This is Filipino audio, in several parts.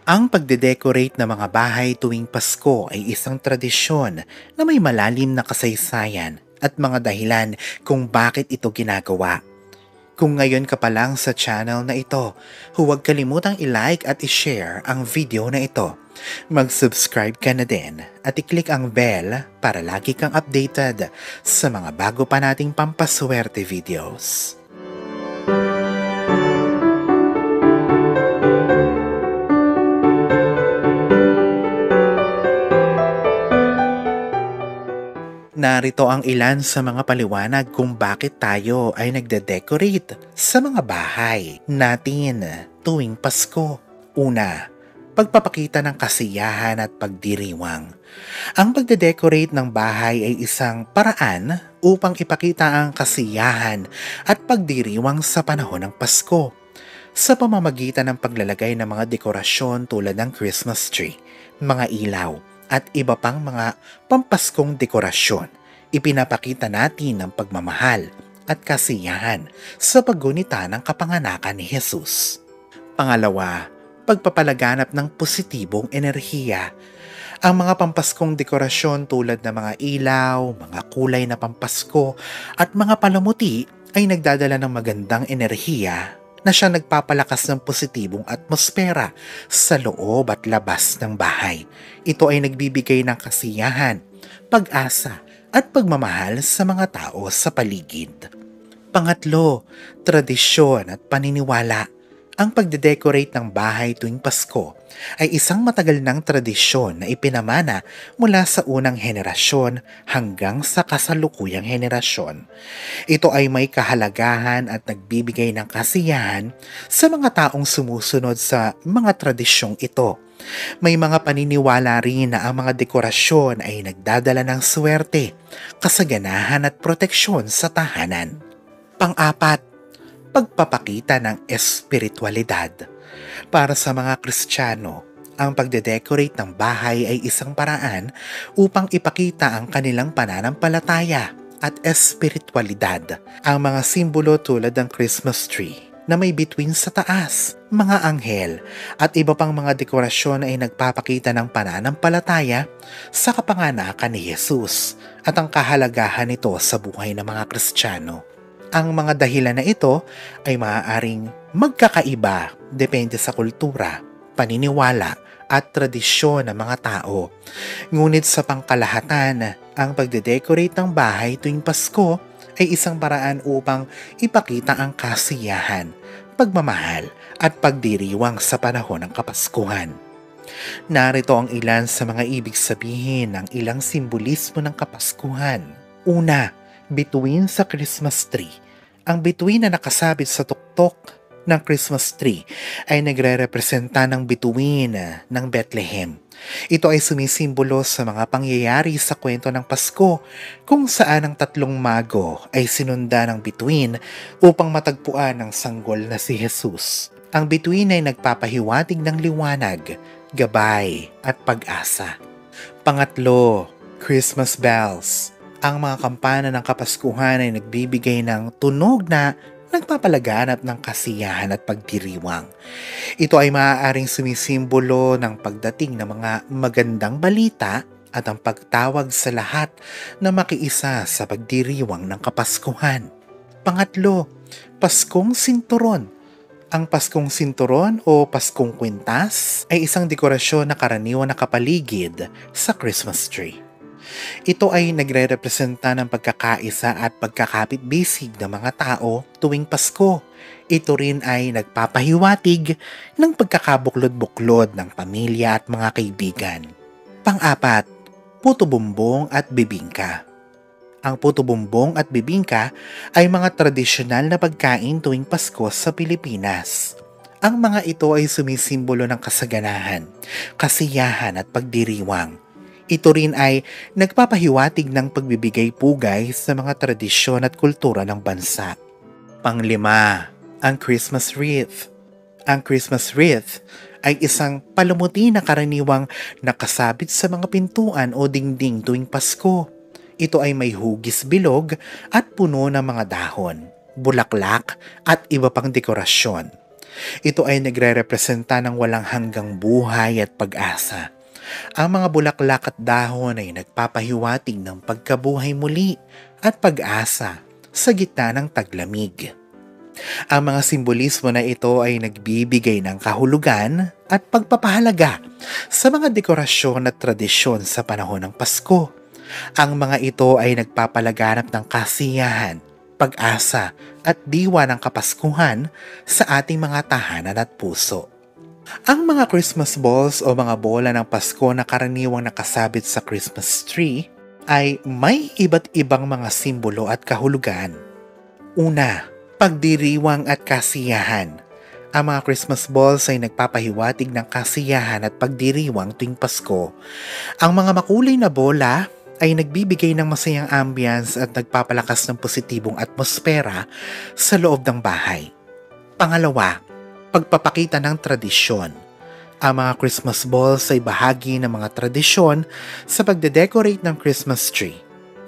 Ang pagde-decorate ng mga bahay tuwing Pasko ay isang tradisyon na may malalim na kasaysayan at mga dahilan kung bakit ito ginagawa. Kung ngayon ka pa lang sa channel na ito, huwag kalimutang i-like at i-share ang video na ito. Mag-subscribe ka na din at i-click ang bell para lagi kang updated sa mga bago pa nating pampaswerte videos. Narito ang ilan sa mga paliwanag kung bakit tayo ay nagde-decorate sa mga bahay natin tuwing Pasko. Una, pagpapakita ng kasiyahan at pagdiriwang. Ang pagde-decorate ng bahay ay isang paraan upang ipakita ang kasiyahan at pagdiriwang sa panahon ng Pasko. Sa pamamagitan ng paglalagay ng mga dekorasyon tulad ng Christmas tree, mga ilaw, at iba pang mga pampaskong dekorasyon, ipinapakita natin ang pagmamahal at kasiyahan sa paggunita ng kapanganakan ni Jesus. Pangalawa, pagpapalaganap ng positibong enerhiya. Ang mga pampaskong dekorasyon tulad ng mga ilaw, mga kulay na pampasko at mga palamuti ay nagdadala ng magandang enerhiya na siya nagpapalakas ng positibong atmosfera sa loob at labas ng bahay. Ito ay nagbibigay ng kasiyahan, pag-asa at pagmamahal sa mga tao sa paligid. Pangatlo, tradisyon at paniniwala. Ang pagde-decorate ng bahay tuwing Pasko ay isang matagal ng tradisyon na ipinamana mula sa unang henerasyon hanggang sa kasalukuyang henerasyon. Ito ay may kahalagahan at nagbibigay ng kasiyahan sa mga taong sumusunod sa mga tradisyong ito. May mga paniniwala rin na ang mga dekorasyon ay nagdadala ng swerte, kasaganahan at proteksyon sa tahanan. Pang-apat, pagpapakita ng espiritualidad. Para sa mga Kristiyano, ang pagde-decorate ng bahay ay isang paraan upang ipakita ang kanilang pananampalataya at espiritualidad. Ang mga simbolo tulad ng Christmas tree na may bituin sa taas, mga anghel at iba pang mga dekorasyon ay nagpapakita ng pananampalataya sa kapanganakan ni Jesus at ang kahalagahan nito sa buhay ng mga Kristiyano. Ang mga dahilan na ito ay maaaring magkakaiba depende sa kultura, paniniwala at tradisyon ng mga tao. Ngunit sa pangkalahatan, ang pagde-decorate ng bahay tuwing Pasko ay isang paraan upang ipakita ang kasiyahan, pagmamahal at pagdiriwang sa panahon ng Kapaskuhan. Narito ang ilan sa mga ibig sabihin ng ilang simbolismo ng Kapaskuhan. Una, bituin sa Christmas tree. Ang bituin na nakasabit sa tuktok ng Christmas tree ay nagre-representa ng bituin ng Bethlehem. Ito ay sumisimbolo sa mga pangyayari sa kwento ng Pasko kung saan ang tatlong mago ay sinunda ng bituin upang matagpuan ang sanggol na si Jesus. Ang bituin ay nagpapahiwatig ng liwanag, gabay at pag-asa. Pangatlo, Christmas bells. Ang mga kampana ng Kapaskuhan ay nagbibigay ng tunog na nagpapalaganap ng kasiyahan at pagdiriwang. Ito ay maaaring sumisimbolo ng pagdating ng mga magandang balita at ang pagtawag sa lahat na makiisa sa pagdiriwang ng Kapaskuhan. Pangatlo, Paskong Sinturon. Ang Paskong Sinturon o Paskong Kwintas ay isang dekorasyon na karaniwan na kapaligid sa Christmas tree. Ito ay nagre-representa ng pagkakaisa at pagkakapit-bisig ng mga tao tuwing Pasko. Ito rin ay nagpapahiwatig ng pagkakabuklod-buklod ng pamilya at mga kaibigan. Pang-apat, puto bumbong at bibingka. Ang puto bumbong at bibingka ay mga tradisyonal na pagkain tuwing Pasko sa Pilipinas. Ang mga ito ay sumisimbolo ng kasaganahan, kasiyahan at pagdiriwang. Ito rin ay nagpapahiwatig ng pagbibigay pugay sa mga tradisyon at kultura ng bansa. Panglima, ang Christmas wreath. Ang Christmas wreath ay isang palamuti na karaniwang nakasabit sa mga pintuan o dingding tuwing Pasko. Ito ay may hugis bilog at puno ng mga dahon, bulaklak at iba pang dekorasyon. Ito ay nagre-representa ng walang hanggang buhay at pag-asa. Ang mga bulaklak at dahon ay nagpapahiwatig ng pagkabuhay muli at pag-asa sa gitna ng taglamig. Ang mga simbolismo na ito ay nagbibigay ng kahulugan at pagpapahalaga sa mga dekorasyon at tradisyon sa panahon ng Pasko. Ang mga ito ay nagpapalaganap ng kasiyahan, pag-asa at diwa ng Kapaskuhan sa ating mga tahanan at puso. Ang mga Christmas balls o mga bola ng Pasko na karaniwang nakasabit sa Christmas tree ay may iba't ibang mga simbolo at kahulugan. Una, pagdiriwang at kasiyahan. Ang mga Christmas balls ay nagpapahiwatig ng kasiyahan at pagdiriwang tuwing Pasko. Ang mga makulay na bola ay nagbibigay ng masayang ambience at nagpapalakas ng positibong atmosfera sa loob ng bahay. Pangalawa, pagpapakita ng tradisyon. Ang mga Christmas balls ay bahagi ng mga tradisyon sa pagde-decorate ng Christmas tree.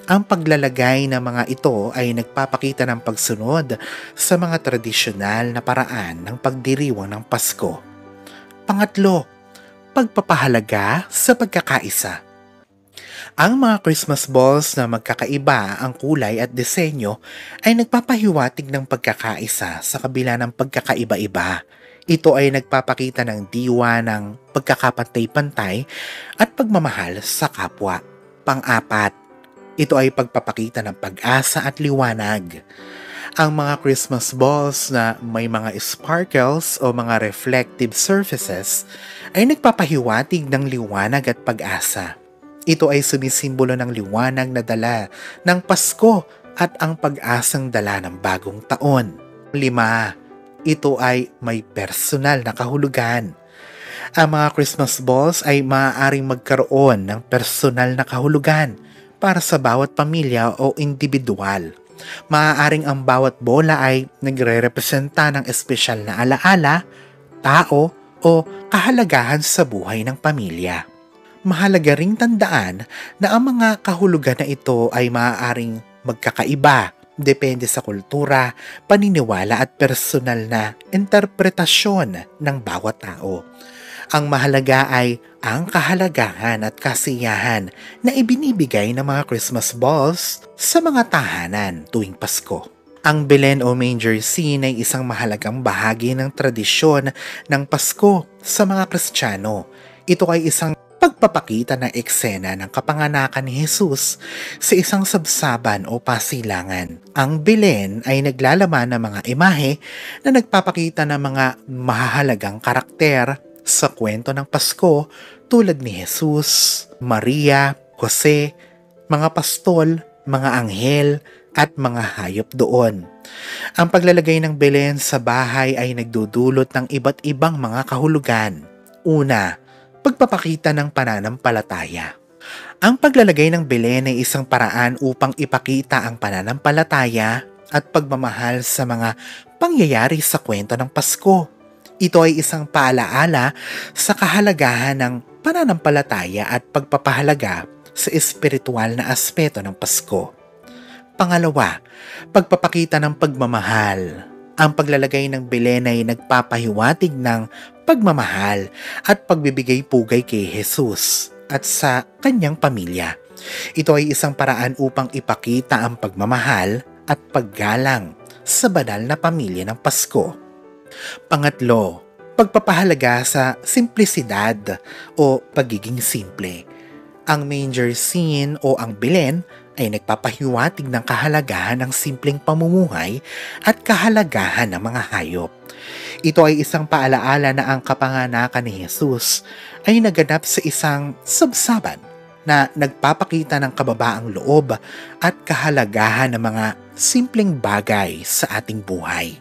Ang paglalagay ng mga ito ay nagpapakita ng pagsunod sa mga tradisyonal na paraan ng pagdiriwang ng Pasko. Pangatlo, pagpapahalaga sa pagkakaisa. Ang mga Christmas balls na magkakaiba ang kulay at disenyo ay nagpapahiwatig ng pagkakaisa sa kabila ng pagkakaiba-iba. Ito ay nagpapakita ng diwa ng pagkakapantay-pantay at pagmamahal sa kapwa. Pang-apat, ito ay pagpapakita ng pag-asa at liwanag. Ang mga Christmas balls na may mga sparkles o mga reflective surfaces ay nagpapahiwatig ng liwanag at pag-asa. Ito ay sumisimbolo ng liwanag na dala ng Pasko at ang pag-asang dala ng bagong taon. 5. Ito ay may personal na kahulugan. Ang mga Christmas balls ay maaaring magkaroon ng personal na kahulugan para sa bawat pamilya o individual. Maaaring ang bawat bola ay nagre-representa ng espesyal na alaala, tao o kahalagahan sa buhay ng pamilya. Mahalaga ring tandaan na ang mga kahulugan na ito ay maaaring magkakaiba depende sa kultura, paniniwala at personal na interpretasyon ng bawat tao. Ang mahalaga ay ang kahalagahan at kasiyahan na ibinibigay ng mga Christmas balls sa mga tahanan tuwing Pasko. Ang Belen o manger scene ay isang mahalagang bahagi ng tradisyon ng Pasko sa mga Kristiyano. Ito ay isang pagpapakita ng eksena ng kapanganakan ni Jesus sa isang sabsaban o pasilangan. Ang Belen ay naglalaman ng mga imahe na nagpapakita ng mga mahahalagang karakter sa kwento ng Pasko tulad ni Jesus, Maria, Jose, mga pastol, mga anghel, at mga hayop doon. Ang paglalagay ng Belen sa bahay ay nagdudulot ng iba't ibang mga kahulugan. Una, pagpapakita ng pananampalataya. Ang paglalagay ng Belen ay isang paraan upang ipakita ang pananampalataya at pagmamahal sa mga pangyayari sa kwento ng Pasko. Ito ay isang paalaala sa kahalagahan ng pananampalataya at pagpapahalaga sa espiritual na aspeto ng Pasko. Pangalawa, pagpapakita ng pagmamahal. Ang paglalagay ng Belen ay nagpapahiwatig ng pagmamahal at pagbibigay pugay kay Jesus at sa kanyang pamilya. Ito ay isang paraan upang ipakita ang pagmamahal at paggalang sa banal na pamilya ng Pasko. Pangatlo, pagpapahalaga sa simplisidad o pagiging simple. Ang manger scene o ang Belen ay nagpapahiwatig ng kahalagahan ng simpleng pamumuhay at kahalagahan ng mga hayop. Ito ay isang paalaala na ang kapanganakan ni Jesus ay naganap sa isang sabsaban na nagpapakita ng kababaang loob at kahalagahan ng mga simpleng bagay sa ating buhay.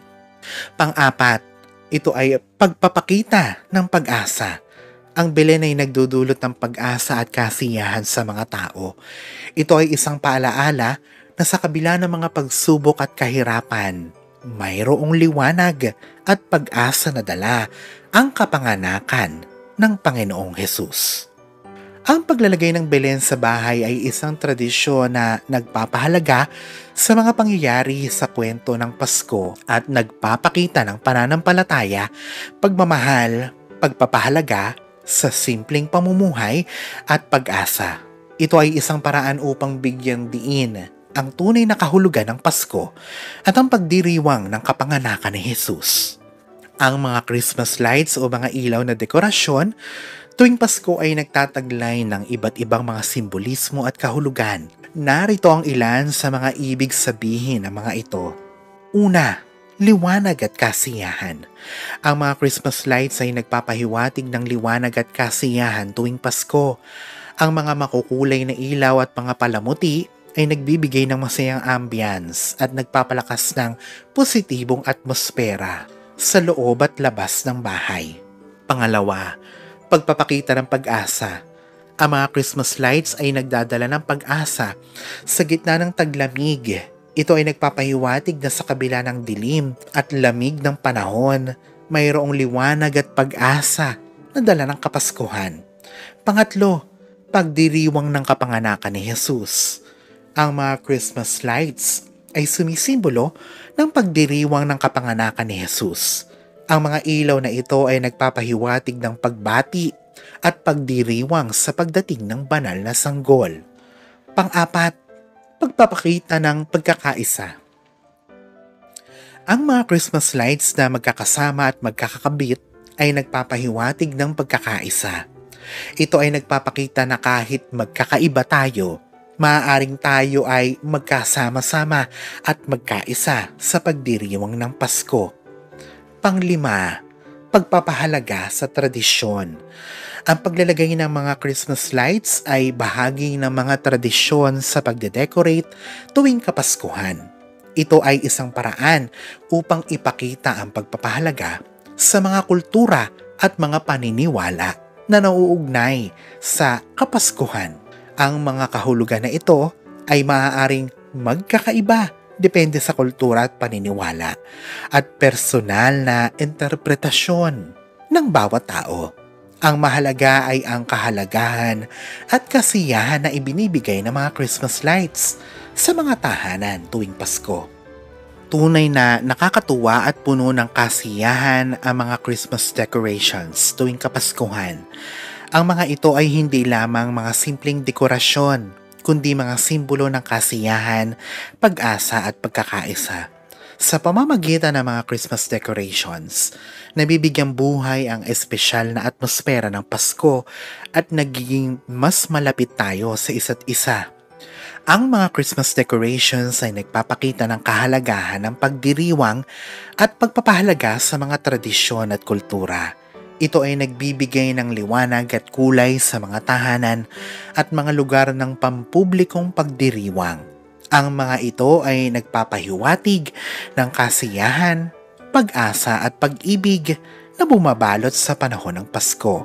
Pang-apat, ito ay pagpapakita ng pag-asa. Ang Belen ay nagdudulot ng pag-asa at kasiyahan sa mga tao. Ito ay isang paalaala na sa kabila ng mga pagsubok at kahirapan, mayroong liwanag at pag-asa na dala ang kapanganakan ng Panginoong Hesus. Ang paglalagay ng Belen sa bahay ay isang tradisyon na nagpapahalaga sa mga pangyayari sa kwento ng Pasko at nagpapakita ng pananampalataya, pagmamahal, pagpapahalaga sa simpleng pamumuhay at pag-asa. Ito ay isang paraan upang bigyang diin ang tunay na kahulugan ng Pasko at ang pagdiriwang ng kapanganakan ni Jesus. Ang mga Christmas lights o mga ilaw na dekorasyon tuwing Pasko ay nagtataglay ng iba't ibang mga simbolismo at kahulugan. Narito ang ilan sa mga ibig sabihin ng mga ito. Una, liwanag at kasiyahan. Ang mga Christmas lights ay nagpapahiwatig ng liwanag at kasiyahan tuwing Pasko. Ang mga makukulay na ilaw at mga palamuti ay nagbibigay ng masayang ambience at nagpapalakas ng positibong atmosfera sa loob at labas ng bahay. Pangalawa, pagpapakita ng pag-asa. Ang mga Christmas lights ay nagdadala ng pag-asa sa gitna ng taglamig. Ito ay nagpapahiwatig na sa kabila ng dilim at lamig ng panahon, mayroong liwanag at pag-asa na dala ng Kapaskuhan. Pangatlo, pagdiriwang ng kapanganakan ni Jesus. Ang mga Christmas lights ay sumisimbolo ng pagdiriwang ng kapanganakan ni Jesus. Ang mga ilaw na ito ay nagpapahiwatig ng pagbati at pagdiriwang sa pagdating ng banal na sanggol. Pang-apat, pagpapakita ng pagkakaisa. Ang mga Christmas lights na magkakasama at magkakakabit ay nagpapahiwatig ng pagkakaisa. Ito ay nagpapakita na kahit magkakaiba tayo, maaaring tayo ay magkasama-sama at magkaisa sa pagdiriwang ng Pasko. Panglima, pagpapahalaga sa tradisyon. Ang paglalagay ng mga Christmas lights ay bahagi ng mga tradisyon sa pagde-decorate tuwing Kapaskuhan. Ito ay isang paraan upang ipakita ang pagpapahalaga sa mga kultura at mga paniniwala na nauugnay sa Kapaskuhan. Ang mga kahulugan na ito ay maaaring magkakaiba depende sa kultura at paniniwala at personal na interpretasyon ng bawat tao. Ang mahalaga ay ang kahalagahan at kasiyahan na ibinibigay ng mga Christmas lights sa mga tahanan tuwing Pasko. Tunay na nakakatuwa at puno ng kasiyahan ang mga Christmas decorations tuwing Kapaskuhan. Ang mga ito ay hindi lamang mga simpleng dekorasyon, kundi mga simbolo ng kasiyahan, pag-asa at pagkakaisa. Sa pamamagitan ng mga Christmas decorations, nabibigyang buhay ang espesyal na atmosfera ng Pasko at nagiging mas malapit tayo sa isa't isa. Ang mga Christmas decorations ay nagpapakita ng kahalagahan ng pagdiriwang at pagpapahalaga sa mga tradisyon at kultura. Ito ay nagbibigay ng liwanag at kulay sa mga tahanan at mga lugar ng pampublikong pagdiriwang. Ang mga ito ay nagpapahiwatig ng kasiyahan, pag-asa at pag-ibig na bumabalot sa panahon ng Pasko.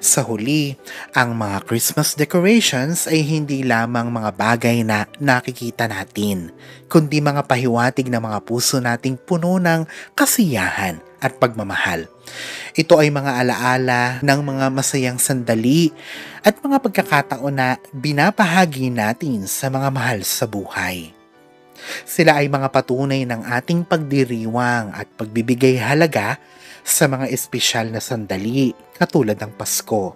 Sa huli, ang mga Christmas decorations ay hindi lamang mga bagay na nakikita natin, kundi mga pahiwatig ng mga puso nating puno ng kasiyahan at pagmamahal. Ito ay mga alaala ng mga masayang sandali at mga pagkakataon na binabahagi natin sa mga mahal sa buhay. Sila ay mga patunay ng ating pagdiriwang at pagbibigay halaga sa mga espesyal na sandali katulad ng Pasko.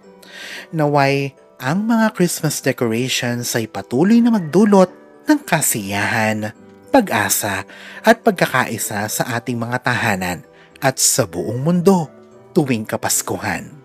Naway, ang mga Christmas decorations ay patuloy na magdulot ng kasiyahan, pag-asa at pagkakaisa sa ating mga tahanan at sa buong mundo tuwing Kapaskuhan.